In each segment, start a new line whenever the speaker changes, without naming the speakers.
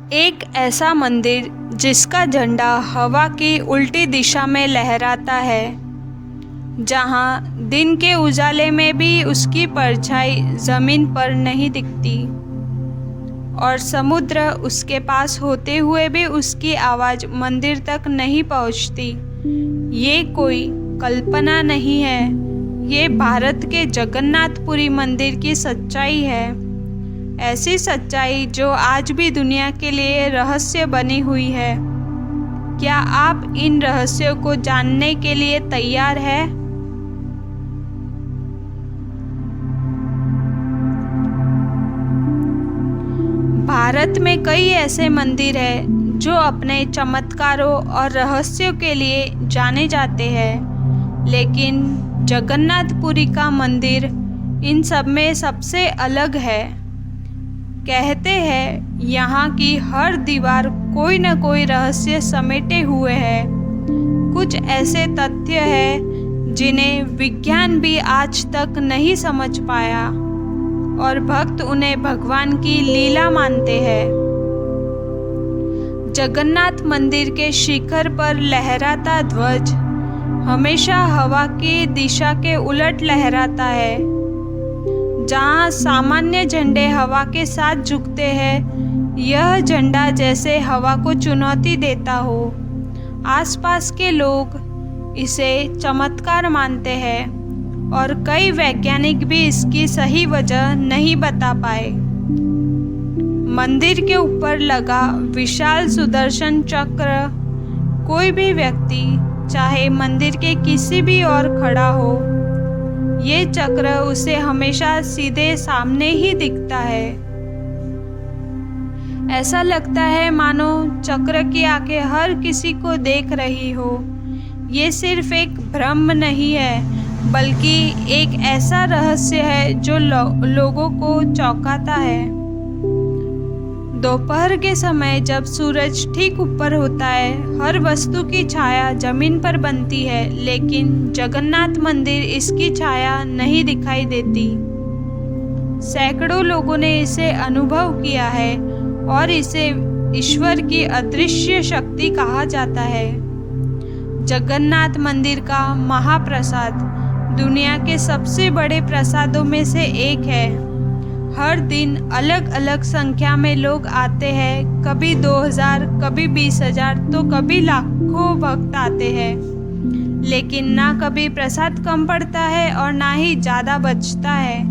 एक ऐसा मंदिर जिसका झंडा हवा की उल्टी दिशा में लहराता है, जहां दिन के उजाले में भी उसकी परछाई जमीन पर नहीं दिखती और समुद्र उसके पास होते हुए भी उसकी आवाज़ मंदिर तक नहीं पहुंचती। ये कोई कल्पना नहीं है, ये भारत के जगन्नाथपुरी मंदिर की सच्चाई है। ऐसी सच्चाई जो आज भी दुनिया के लिए रहस्य बनी हुई है। क्या आप इन रहस्यों को जानने के लिए तैयार हैं? भारत में कई ऐसे मंदिर हैं जो अपने चमत्कारों और रहस्यों के लिए जाने जाते हैं, लेकिन जगन्नाथपुरी का मंदिर इन सब में सबसे अलग है। कहते हैं यहाँ की हर दीवार कोई न कोई रहस्य समेटे हुए है। कुछ ऐसे तथ्य हैं जिन्हें विज्ञान भी आज तक नहीं समझ पाया और भक्त उन्हें भगवान की लीला मानते हैं। जगन्नाथ मंदिर के शिखर पर लहराता ध्वज हमेशा हवा की दिशा के उलट लहराता है। जहाँ सामान्य झंडे हवा के साथ झुकते हैं, यह झंडा जैसे हवा को चुनौती देता हो। आसपास के लोग इसे चमत्कार मानते हैं और कई वैज्ञानिक भी इसकी सही वजह नहीं बता पाए। मंदिर के ऊपर लगा विशाल सुदर्शन चक्र, कोई भी व्यक्ति चाहे मंदिर के किसी भी ओर खड़ा हो, ये चक्र उसे हमेशा सीधे सामने ही दिखता है। ऐसा लगता है मानो चक्र की आंखें हर किसी को देख रही हो। ये सिर्फ एक भ्रम नहीं है, बल्कि एक ऐसा रहस्य है जो लोगों को चौंकाता है। दोपहर के समय जब सूरज ठीक ऊपर होता है, हर वस्तु की छाया जमीन पर बनती है, लेकिन जगन्नाथ मंदिर इसकी छाया नहीं दिखाई देती। सैकड़ों लोगों ने इसे अनुभव किया है और इसे ईश्वर की अदृश्य शक्ति कहा जाता है। जगन्नाथ मंदिर का महाप्रसाद दुनिया के सबसे बड़े प्रसादों में से एक है। हर दिन अलग अलग संख्या में लोग आते हैं, कभी 2000, कभी 20,000 तो कभी लाखों भक्त आते हैं। लेकिन ना कभी प्रसाद कम पड़ता है और ना ही ज़्यादा बचता है।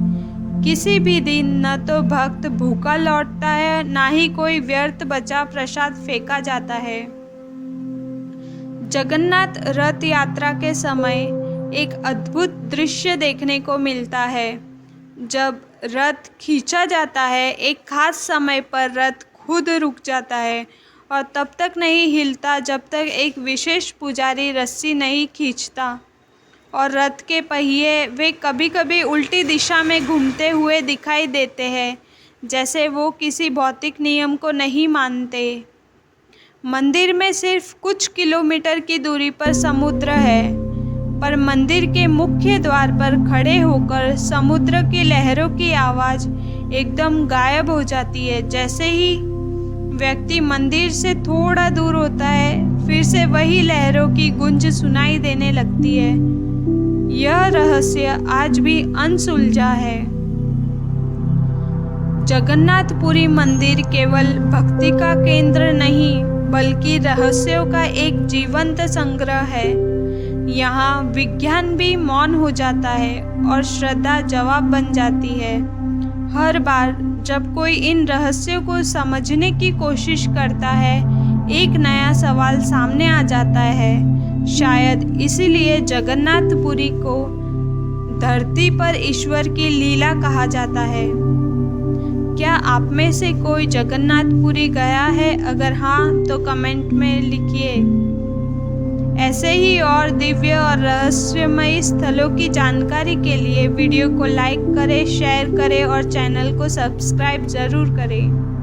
किसी भी दिन न तो भक्त भूखा लौटता है, ना ही कोई व्यर्थ बचा प्रसाद फेंका जाता है। जगन्नाथ रथ यात्रा के समय एक अद्भुत दृश्य देखने को मिलता है। जब रथ खींचा जाता है, एक खास समय पर रथ खुद रुक जाता है और तब तक नहीं हिलता जब तक एक विशेष पुजारी रस्सी नहीं खींचता। और रथ के पहिए वे कभी कभी उल्टी दिशा में घूमते हुए दिखाई देते हैं, जैसे वो किसी भौतिक नियम को नहीं मानते। मंदिर में सिर्फ कुछ किलोमीटर की दूरी पर समुद्र है, पर मंदिर के मुख्य द्वार पर खड़े होकर समुद्र की लहरों की आवाज़ एकदम गायब हो जाती है। जैसे ही व्यक्ति मंदिर से थोड़ा दूर होता है, फिर से वही लहरों की गूंज सुनाई देने लगती है। यह रहस्य आज भी अनसुलझा है। जगन्नाथपुरी मंदिर केवल भक्ति का केंद्र नहीं, बल्कि रहस्यों का एक जीवंत संग्रह है। यहाँ विज्ञान भी मौन हो जाता है और श्रद्धा जवाब बन जाती है। हर बार जब कोई इन रहस्यों को समझने की कोशिश करता है, एक नया सवाल सामने आ जाता है। शायद इसीलिए जगन्नाथपुरी को धरती पर ईश्वर की लीला कहा जाता है। क्या आप में से कोई जगन्नाथपुरी गया है? अगर हाँ, तो कमेंट में लिखिए। ऐसे ही और दिव्य और रहस्यमयी स्थलों की जानकारी के लिए वीडियो को लाइक करें, शेयर करें और चैनल को सब्सक्राइब ज़रूर करें।